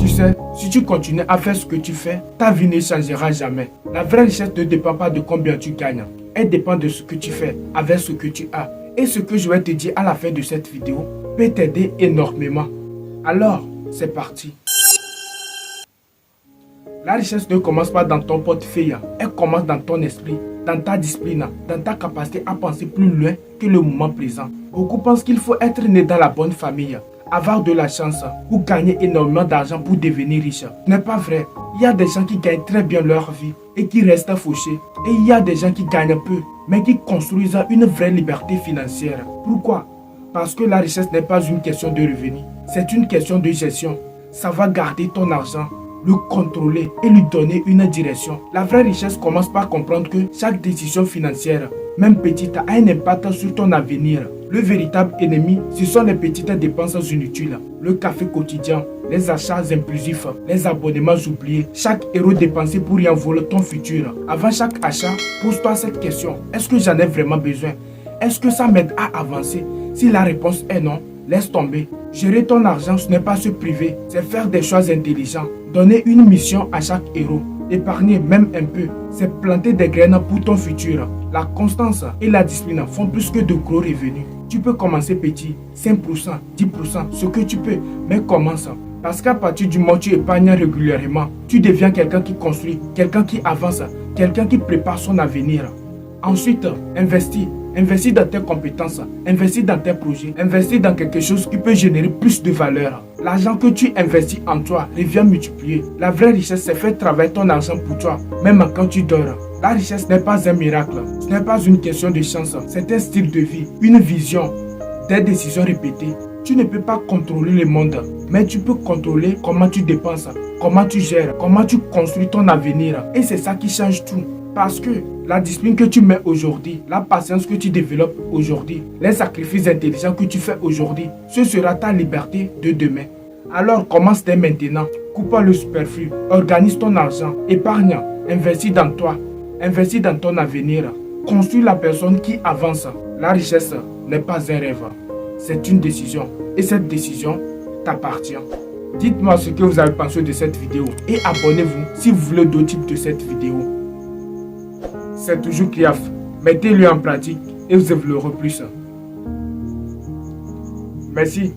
Tu sais, si tu continues à faire ce que tu fais, ta vie ne changera jamais. La vraie richesse ne dépend pas de combien tu gagnes. Elle dépend de ce que tu fais avec ce que tu as. Et ce que je vais te dire à la fin de cette vidéo peut t'aider énormément. Alors, c'est parti. La richesse ne commence pas dans ton portefeuille, elle commence dans ton esprit, dans ta discipline, dans ta capacité à penser plus loin que le moment présent. Beaucoup pensent qu'il faut être né dans la bonne famille, avoir de la chance ou gagner énormément d'argent pour devenir riche. Ce n'est pas vrai. Il y a des gens qui gagnent très bien leur vie et qui restent fauchés. Et il y a des gens qui gagnent peu, mais qui construisent une vraie liberté financière. Pourquoi? Parce que la richesse n'est pas une question de revenus, c'est une question de gestion. Savoir garder ton argent, le contrôler et lui donner une direction. La vraie richesse commence par comprendre que chaque décision financière, même petite, a un impact sur ton avenir. Le véritable ennemi, ce sont les petites dépenses inutiles. Le café quotidien, les achats impulsifs, les abonnements oubliés. Chaque euro dépensé pour y envoler ton futur. Avant chaque achat, pose-toi cette question. Est-ce que j'en ai vraiment besoin? Est-ce que ça m'aide à avancer? Si la réponse est non, laisse tomber. Gérer ton argent, ce n'est pas se priver, c'est faire des choix intelligents. Donner une mission à chaque euro. Épargner même un peu, c'est planter des graines pour ton futur. La constance et la discipline font plus que de gros revenus. Tu peux commencer petit, 5%, 10%, ce que tu peux, mais commence. Parce qu'à partir du moment où tu épargnes régulièrement, tu deviens quelqu'un qui construit, quelqu'un qui avance, quelqu'un qui prépare son avenir. Ensuite, investis. Investis dans tes compétences, investis dans tes projets, investis dans quelque chose qui peut générer plus de valeur. L'argent que tu investis en toi revient multiplier. La vraie richesse, c'est faire travailler ton argent pour toi, même quand tu dors. La richesse n'est pas un miracle, ce n'est pas une question de chance, c'est un style de vie, une vision, des décisions répétées. Tu ne peux pas contrôler le monde, mais tu peux contrôler comment tu dépenses, comment tu gères, comment tu construis ton avenir. Et c'est ça qui change tout. Parce que la discipline que tu mets aujourd'hui, la patience que tu développes aujourd'hui, les sacrifices intelligents que tu fais aujourd'hui, ce sera ta liberté de demain. Alors commence dès maintenant, coupe le superflu, organise ton argent, épargne, investis dans toi, investis dans ton avenir, construis la personne qui avance. La richesse n'est pas un rêve, c'est une décision et cette décision t'appartient. Dites-moi ce que vous avez pensé de cette vidéo et abonnez-vous si vous voulez d'autres types de cette vidéo. C'est toujours Kriaf. Mettez-le en pratique et vous évoluerez plus. Merci.